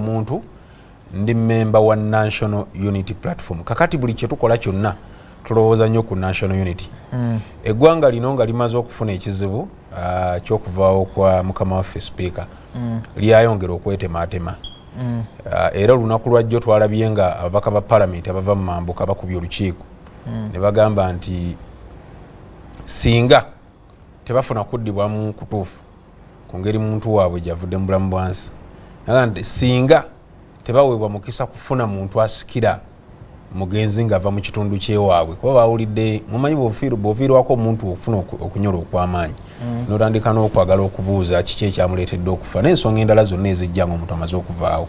omuntu ndi member wa National Unity Platform. Kakati buli kye tukola kyonna tulowooza nnyo ku National Unity. Eggwanga lino nga limaze okufuna ekizibu ky'okuvaawo kwa mukama waffe Speaker lyayongera okwetematema. Era olunaku lwajjo twalabye nga ababaka ba Parliament abava mu mambuka bakubye olukiiko ne bagamba nti singa tebafuna kuddibwa mu kutuufu ku ngeri muntu waabwe gyavudde mu bulamu bwansi, singa tebaweebwa mukisa kufuna muntu asikira mugenzi ng'ava mu kitundu kyewaabwe kuba bawulidde mumanyi bw'ofiirwako omuntu okufuna okunyola okw'amaanyi n'otandika n'okwagala okubuuza kiki ekyamuleetedde okufa n'ensonga endala zonna ezijja nga omuntu amaze okuvaawo.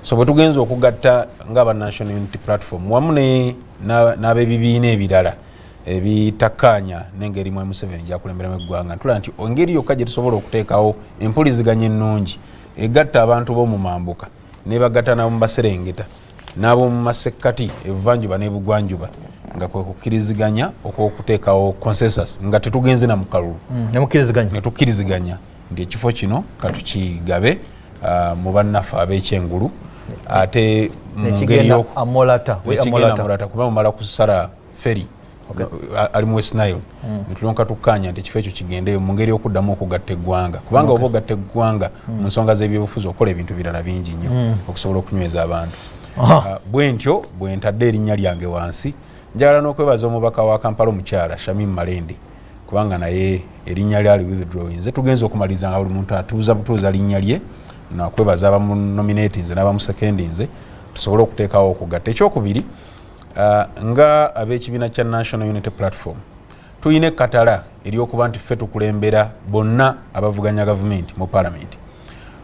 So bwe tugenza okugatta ng'aba National Unity Platform wamu n'ab'ebibiina ebirala ebitakkaanya n'engeri mu Museveni gy'akulemberamu eggwanga, ntulaba nti engeri yokka gye tusobola okuteekawo empuliziganya ennungi egatta abantu b'omu mambuka n'ebagatta n'abo mu Baserengeta n'abo mu masekkati ebuvanjuba n'ebugwanjuba nga kwe kukkiriziganya okw'okuteekawo consensus nga tetugenze na mu kalulu ne tukkiriziganya nti ekifo kino katukigabe mu bannaffe ab'ekyengulu ate mu ngeri Amolata kuba mumala kusala feri ali mu West Nile ntulonka tukkaanya nti ekifo ekyo kigendeyo mu ngeri y'okuddamu okugatta eggwanga kubanga oba ogatta eggwanga mu nsonga z'ebyobufuzi okola ebintu birala bingi nnyo okusobola okunyweza abantu. Bwe ntyo bwe ntadde erinnya lyange wansi njagala n'okwebaza omubaka wa Kampala omukyala Shamim Malende kubanga naye erinnya lyali withdrawing nze tugenza okumaliriza nga buli muntu atuuza butuuza linnya lye nakwebaza abamunominati nze n'abamusekendi nze tusobole okuteekawo okugatta. Ekyokubiri nga ab'ekibiina kya National Unity Platform tuyina ekkatala ery'okuba nti ffe tukulembera bonna abavuganya gavumenti mu Parliament.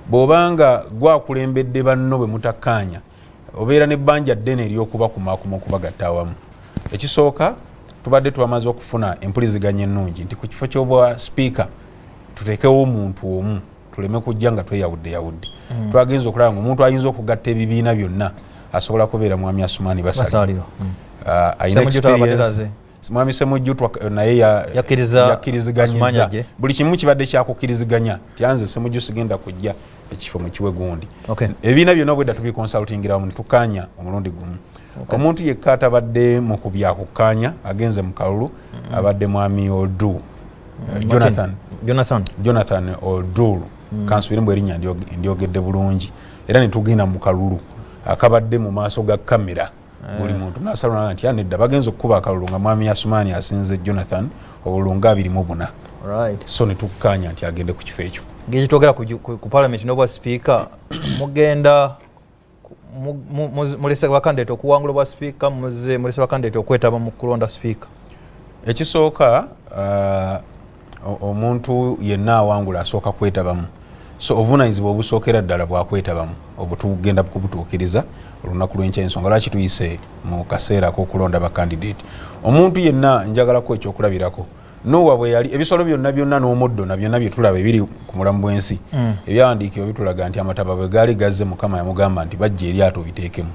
Bw'obanga gwakulembedde banno bwe mutakkaanya obeera n'ebbanja ddene ery'okubakumaakuma okubagatta awamu. Ekisooka tubadde twamaze okufuna empuliziganya ennungi nti ku kifo ky'obwa Speaker tuteekewo omuntu omu tuleme kujja nga tweyawudde. Twagenza okulaba nga omuntu ayinza okugatta ebibiina byonna asobola kubeera mwami Asumani Basalirwa. Ayina experience. Mwami Semujju naye yakkiriziganyizza buli kimu kibadde kyakukkiriziganya tyanze Semujju sigenda kujja ekifo mu kiwe gundi. Ebibiina byonna bwedda tubikonsultingira wamu ne tukkaanya omulundi gumu. Omuntu yekka atabadde mu kubyakukkaanya agenze mu kalulu abadde mwami Odu Jonathan Odulu kansubire mbwe erinnya ndyogedde bulungi era ne tugenda mu kalulu akabadde mu maaso ga kamera buli muntu n'asalona nti yanedda bagenza okukuba akalulu nga mwami Asumani asinze Jonathan obulunga 24. So ne tukkaanya nti agende ku kifo ekyo. Ngeri twogera ku Parliament n'obwa Speaker mugenda mulese bakandidate okuwangula obwa Speaker mulese bakandidate okwetaba mu kulonda Speaker. Ekisooka omuntu yenna awangula asooka kwetabamu. So obuvunaanyizibwa obusookera ddala bwakwetabamu obutugenda kubutuukiriza olunaku lw'enkya ensonga lwaki tuyise mu kaseera ak'okulonda bakandidate. Omuntu yenna njagalako ekyokulabirako Nowa bwe yali ebisolo byonna n'omuddo na byonna bye tulaba ebiri ku mulamu bw'ensi ebyawandiikibwa bitulaga nti amataba bwe gaali gazze Mukama yamugamba nti bajja eryato biteekemu.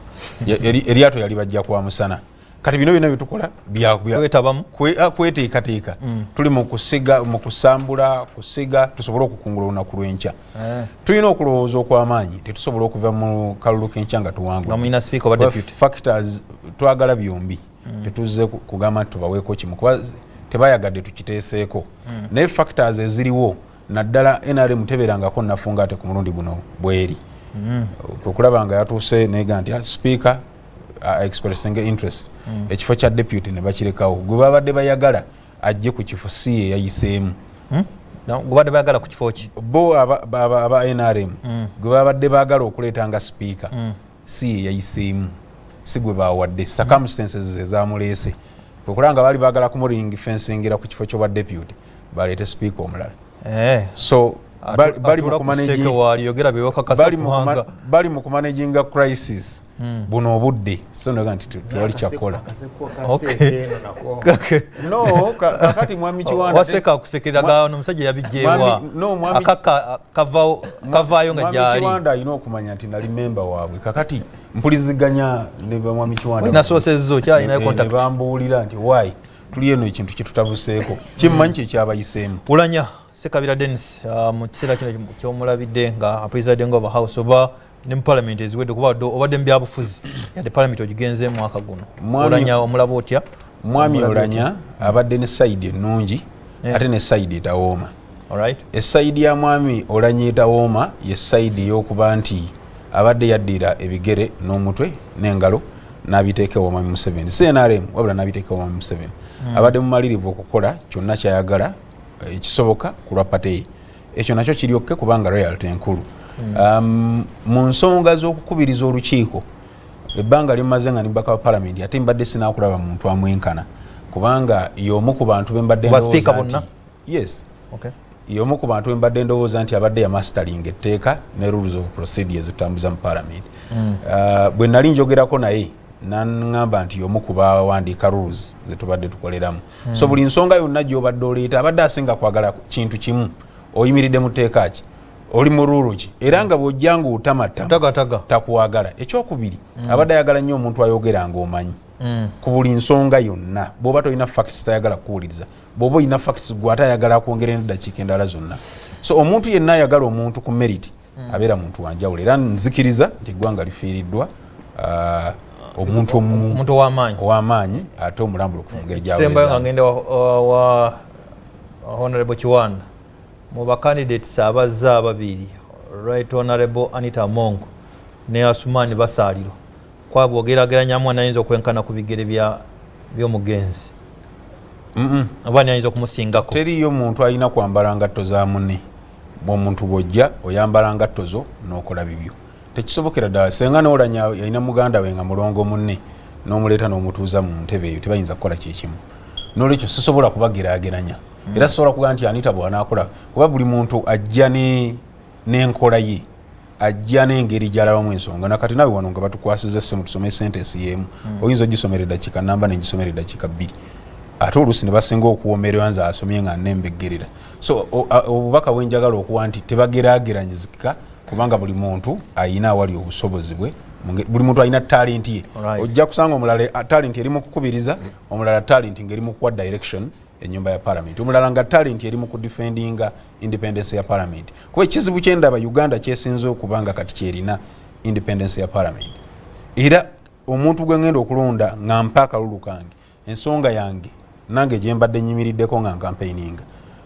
Eryato yali bajja kwa musana. Kati bino byonna bitukola kweteekateeka tuli mu kusiga mu kusambula kusiga tusobole okukungula olunaku lw'enkya. Tulina okulowooza okw'amaanyi tetusobola okuva mu kalulu k'enkya nga tuwangula. Factors twagala byombi tetuzze kugamba nti tubaweeko kimu kuba tebayagadde tukiteeseeko naye factors eziriwo naddala NRM tebeerangako nafunga ate ku mulundi guno bweri okulaba nga yatuuse neega nti Speaker expressing interest ekifo kya deputy ne bakirekawo gwe babadde bayagala ajje ku kifo si yayiseemu gubadde bayagala ku kifo ki bo aba NRM gwe babadde baagala okuleeta nga Speaker si yayiseemu si gwe bawadde circumstances ezamuleese okulanga bali baagala kumuring fencingira ku kifo ky'obwa deputy baleete Speaker omulala. So bali mu kumanaginga crisis buno obudde so naga nti twali kyakola. No kakati mwami Kiwanda waseka kusekeraga n'omusajja yabijeewa akaka kavaayo nga gyali mwami Kiwanda alina okumanya nti nali member waabwe kakati mpuliziganya ne mwami Kiwanda na sources zo kya ina contact bambuulira nti why tuli eno ekintu kye tutabuseeko kimmanyi ekyabayiseemu Pulanya Sekabira Dennis mu kiseera kino ky'omulabidde nga presiding of house oba ne mu parliament eziwedde kuba obadde mu byabufuzi yadde parliament ogigenze mwaka guno Oulanya omulaba otya mwami Oulanya abadde ne side ennungi ate ne side etawooma esayidi ya mwami Oulanya etawooma ye side ey'okuba nti abadde yaddira ebigere n'omutwe n'engalo n'abiteekewo mwami Museveni CNRM wabula n'abiteekewo mwami Museveni abadde mumalirivu okukola kyonna kyayagala ekisoboka ku lwa pate ekyo nakyo kiryokke kubanga royalty enkulu mu nsonga z'okukubiriza olukiiko ebbanga limaze nga nimbaka wa parliament ate mbadde sinaakulaba muntu amwenkana kubanga y'omu ku bantu bembadde ndowooza nti yes y'omu ku bantu bembadde ndowooza nti abadde ya mastering etteeka ne rules of procedure ezitambuza mu parliament bwe nali njogerako naye naŋŋamba nti y'omu ku bawandiika rules zetubadde tukoleramu so buli nsonga yonna gy'obadde oleeta abadde asinga kwagala kintu kimu oyimiridde mu tteeka ki oli mu ruulu ki era nga bw'ojja ng'otamatta takuwagala ekyokubiri abadde ayagala nnyo omuntu ayogera ng'omanyi ku buli nsonga yonna bw'oba tolina facts tayagala kuwuliriza bw'oba olina facts gw'ate ayagala kwongera n'eddakiika endala zonna so omuntu yenna ayagala omuntu ku merit abeera muntu wanjawulo era nzikiriza nti eggwanga lifiiriddwa omuntu ow'amaanyi ate omulambulukufu mu ngeri sembayo nga ngenda wa Honorable Kiwanda mu bacandidates abazze ababiri Right Honorable Anita Among ne Asumani Basaliro kwabwe ogerageranyamu anayinza okwenkana ku bigere by'omugenzi oba nayinza okumusingako teriyo muntu alina kwambala ngatto za munne bw'omuntu bw'ojja oyambala ngatto zo n'okola bibyo tekisobokera ddala senga n'Oulanya yalina muganda we nga mulongo munne n'omuleeta n'omutuuza mu ntebe eyo tebayinza kukola kyekimu n'olwekyo sisobola kubageraageranya era sisobola kugaa nti Anita bw'anaakola kuba buli muntu ajja n'enkola ye ajja n'engeri gy'alabamu ensonga nakati nawe wano nga batukwasiza essimu tusome sentence y'emu oyinza ogisomera eddakiika namba n'egisomera eddakiika 2 ate oluusi ne basinga okuwomerera nze asomye nga nembeggerera so obubaka bwenjagala okuwa nti tebageraageranyizika kubanga buli muntu ayina awali obusobozi bwe buli muntu alina talenti ye ojja kusanga omulala talenti eri mu kukubiriza omulala talenti ngeri mu kuwa direction ennyumba ya parliament omulala nga talenti eri mu kudefendinga independence ya parliament kuba ekizibu kyendaba Uganda kyesinze okubanga kati kyerina independence ya parliament era omuntu gwe ngenda okulonda nga mpa akalulu kange ensonga yange nange gye mbadde nnyimiriddeko nga campaigninga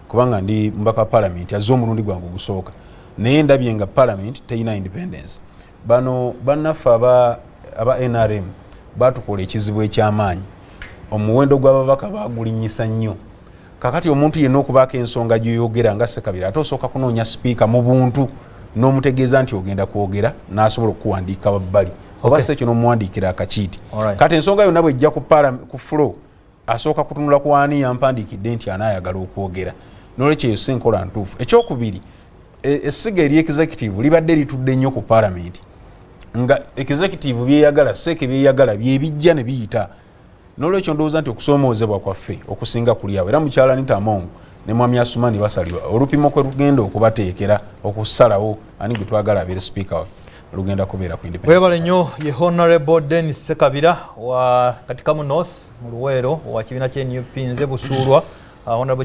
kubanga ndi mbaka wa parliament azze omulundi gwange ogusooka naye ndabye nga parliament teyina independence bano bannaffe aba NRM batukola ekizibu eky'amaanyi omuwendo gw'ababaka bagulinyisa nnyo kakati omuntu yenna okubaako ensonga gy'oyogera nga Ssekabira ate osooka kunoonya sipiika mu buntu n'omutegeeza nti ogenda kwogera n'asobola okuwandiika wabbali oba si ekyo n'omuwandiikira akakiiti kati ensonga yonna bw'ejja ku floor asooka kutunula ku ani yampandiikidde nti anaayagala okwogera n'olwekyo eyo si nkola ntuufu ekyokubiri essiga eri executive libadde litudde nnyo ku parliament nga executive byeyagala seeke byeyagala byebijja ne biyita n'olwekyo ndowooza nti okusoomoozebwa kwaffe okusinga kuliawo era mukyala Anita Among ne mwami Asumani Basalirwa olupimo kwe lugenda okubateekera okusalawo ani gwe twagala abeere speaker waffe lugenda kubeera ku independence. Webale nnyo ye Honorable Dennis Ssekabira wa Katikamu North mu Luweero wa kibiina ky'NUP nze Busuulwa Honorable